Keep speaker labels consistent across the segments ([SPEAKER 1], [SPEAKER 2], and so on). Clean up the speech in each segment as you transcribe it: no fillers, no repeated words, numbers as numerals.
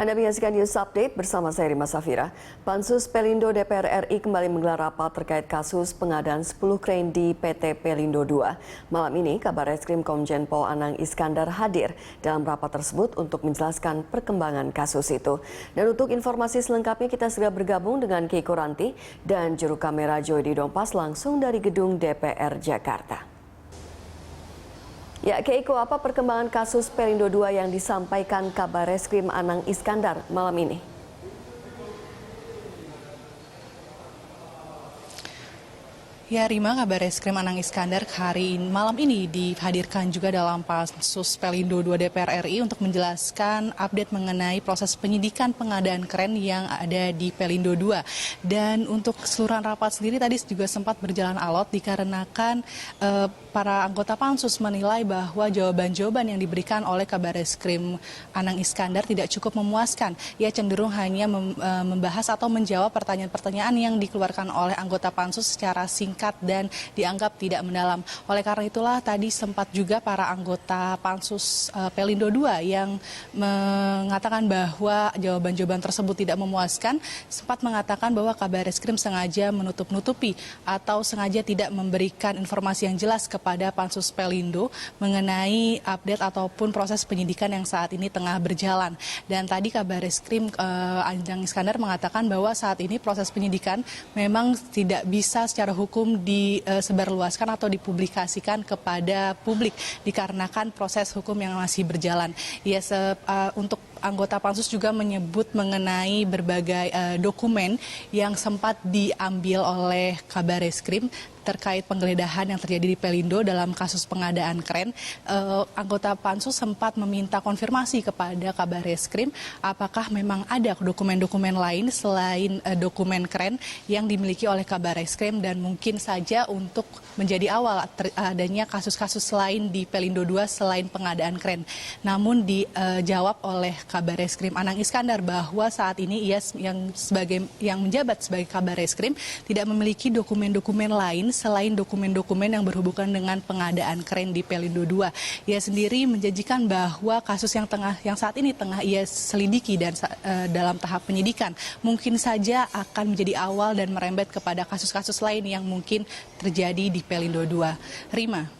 [SPEAKER 1] Anda menyaksikan News Update bersama saya Rima Safira. Pansus Pelindo DPR RI kembali menggelar rapat terkait kasus pengadaan 10 krain di PT Pelindo II. Malam ini, Kabar Reskrim Komjen Pol Anang Iskandar hadir dalam rapat tersebut untuk menjelaskan perkembangan kasus itu. Dan untuk informasi selengkapnya kita segera bergabung dengan Keiko Ranti dan juru kamera Joy Dompas langsung dari gedung DPR Jakarta. Ya, Keiko, apa perkembangan kasus Pelindo II yang disampaikan Kabar Reskrim Anang Iskandar malam ini?
[SPEAKER 2] Ya, Rima, Kabar Reskrim Anang Iskandar malam ini dihadirkan juga dalam Pansus Pelindo II DPR RI untuk menjelaskan update mengenai proses penyidikan pengadaan kren yang ada di Pelindo II. Dan untuk keseluruhan rapat sendiri tadi juga sempat berjalan alot dikarenakan para anggota Pansus menilai bahwa jawaban-jawaban yang diberikan oleh Kabar Reskrim Anang Iskandar tidak cukup memuaskan. Ia cenderung hanya membahas atau menjawab pertanyaan-pertanyaan yang dikeluarkan oleh anggota Pansus secara singkat dan dianggap tidak mendalam. Oleh karena itulah tadi sempat juga para anggota Pansus Pelindo II yang mengatakan bahwa jawaban-jawaban tersebut tidak memuaskan, sempat mengatakan bahwa Kabar Reskrim sengaja menutup-nutupi atau sengaja tidak memberikan informasi yang jelas kepada Pansus Pelindo mengenai update ataupun proses penyidikan yang saat ini tengah berjalan. Dan tadi Kabar Reskrim Anang Iskandar mengatakan bahwa saat ini proses penyidikan memang tidak bisa secara hukum disebarluaskan atau dipublikasikan kepada publik dikarenakan proses hukum yang masih berjalan. Untuk anggota Pansus juga menyebut mengenai berbagai dokumen yang sempat diambil oleh Kabar Reskrim terkait penggeledahan yang terjadi di Pelindo dalam kasus pengadaan kren. Anggota Pansus sempat meminta konfirmasi kepada Kabar Reskrim apakah memang ada dokumen-dokumen lain selain dokumen kren yang dimiliki oleh Kabar Reskrim dan mungkin saja untuk menjadi awal adanya kasus-kasus lain di Pelindo II selain pengadaan kren. Namun dijawab oleh Kabar Reskrim Anang Iskandar bahwa saat ini ia yang menjabat sebagai Kabar Reskrim tidak memiliki dokumen-dokumen lain selain dokumen-dokumen yang berhubungan dengan pengadaan kren di Pelindo II. Ia sendiri menjanjikan bahwa kasus yang saat ini tengah ia selidiki dan dalam tahap penyidikan mungkin saja akan menjadi awal dan merembet kepada kasus-kasus lain yang mungkin terjadi di Pelindo II. Rima.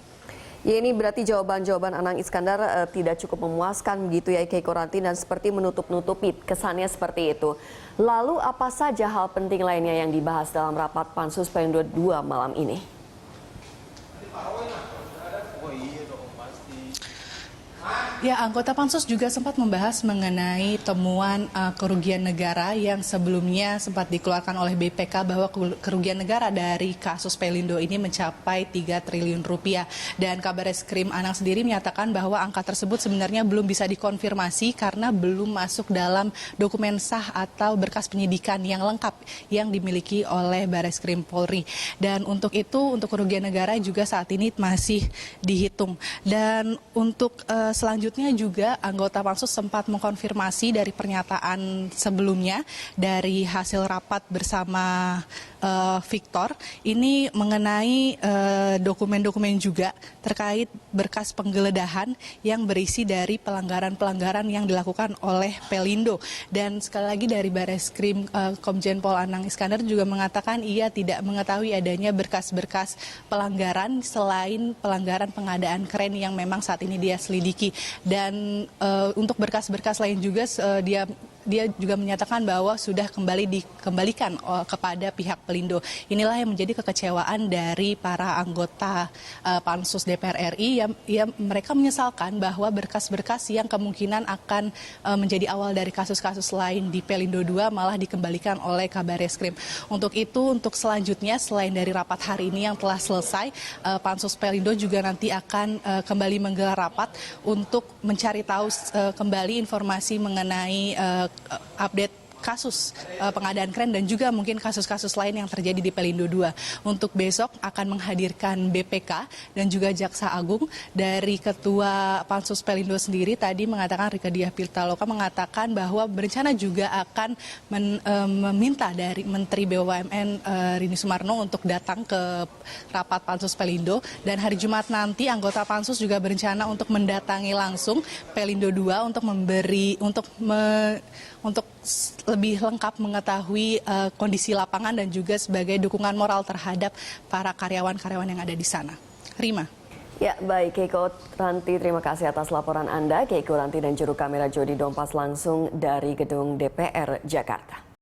[SPEAKER 1] Ya, ini berarti jawaban-jawaban Anang Iskandar tidak cukup memuaskan begitu ya Keiko Ranti dan seperti menutup-nutupi kesannya seperti itu. Lalu apa saja hal penting lainnya yang dibahas dalam rapat Pansus Pelindo II malam ini?
[SPEAKER 2] Ya, anggota Pansus juga sempat membahas mengenai temuan kerugian negara yang sebelumnya sempat dikeluarkan oleh BPK bahwa kerugian negara dari kasus Pelindo ini mencapai 3 triliun rupiah. Dan Kabar Reskrim Anang sendiri menyatakan bahwa angka tersebut sebenarnya belum bisa dikonfirmasi karena belum masuk dalam dokumen sah atau berkas penyidikan yang lengkap yang dimiliki oleh Barreskrim Polri. Dan untuk itu, untuk kerugian negara juga saat ini masih dihitung. Dan untuk selanjutnya juga anggota Pansus sempat mengkonfirmasi dari pernyataan sebelumnya dari hasil rapat bersama Victor ini mengenai dokumen-dokumen juga terkait berkas penggeledahan yang berisi dari pelanggaran-pelanggaran yang dilakukan oleh Pelindo. Dan sekali lagi dari Barreskrim Komjen Pol Anang Iskandar juga mengatakan ia tidak mengetahui adanya berkas-berkas pelanggaran selain pelanggaran pengadaan kren yang memang saat ini dia selidiki. Dan untuk berkas-berkas lain juga dia juga menyatakan bahwa sudah dikembalikan kepada pihak Pelindo. Inilah yang menjadi kekecewaan dari para anggota Pansus DPR RI. Mereka menyesalkan bahwa berkas-berkas yang kemungkinan akan menjadi awal dari kasus-kasus lain di Pelindo II malah dikembalikan oleh Kabar Reskrim. Untuk itu, untuk selanjutnya selain dari rapat hari ini yang telah selesai, Pansus Pelindo juga nanti akan kembali menggelar rapat untuk mencari tahu kembali informasi mengenai update kasus pengadaan kren dan juga mungkin kasus-kasus lain yang terjadi di Pelindo II. Untuk besok akan menghadirkan BPK dan juga Jaksa Agung. Dari Ketua Pansus Pelindo sendiri tadi mengatakan, Rieke Diah Pitaloka mengatakan bahwa berencana juga akan meminta dari Menteri BUMN Rini Sumarno untuk datang ke rapat Pansus Pelindo, dan hari Jumat nanti anggota Pansus juga berencana untuk mendatangi langsung Pelindo II untuk lebih lengkap mengetahui kondisi lapangan dan juga sebagai dukungan moral terhadap para karyawan-karyawan yang ada di sana. Rima.
[SPEAKER 1] Ya, baik Keiko Ranti, terima kasih atas laporan Anda. Keiko Ranti dan juru kamera Jody Dompas langsung dari gedung DPR Jakarta.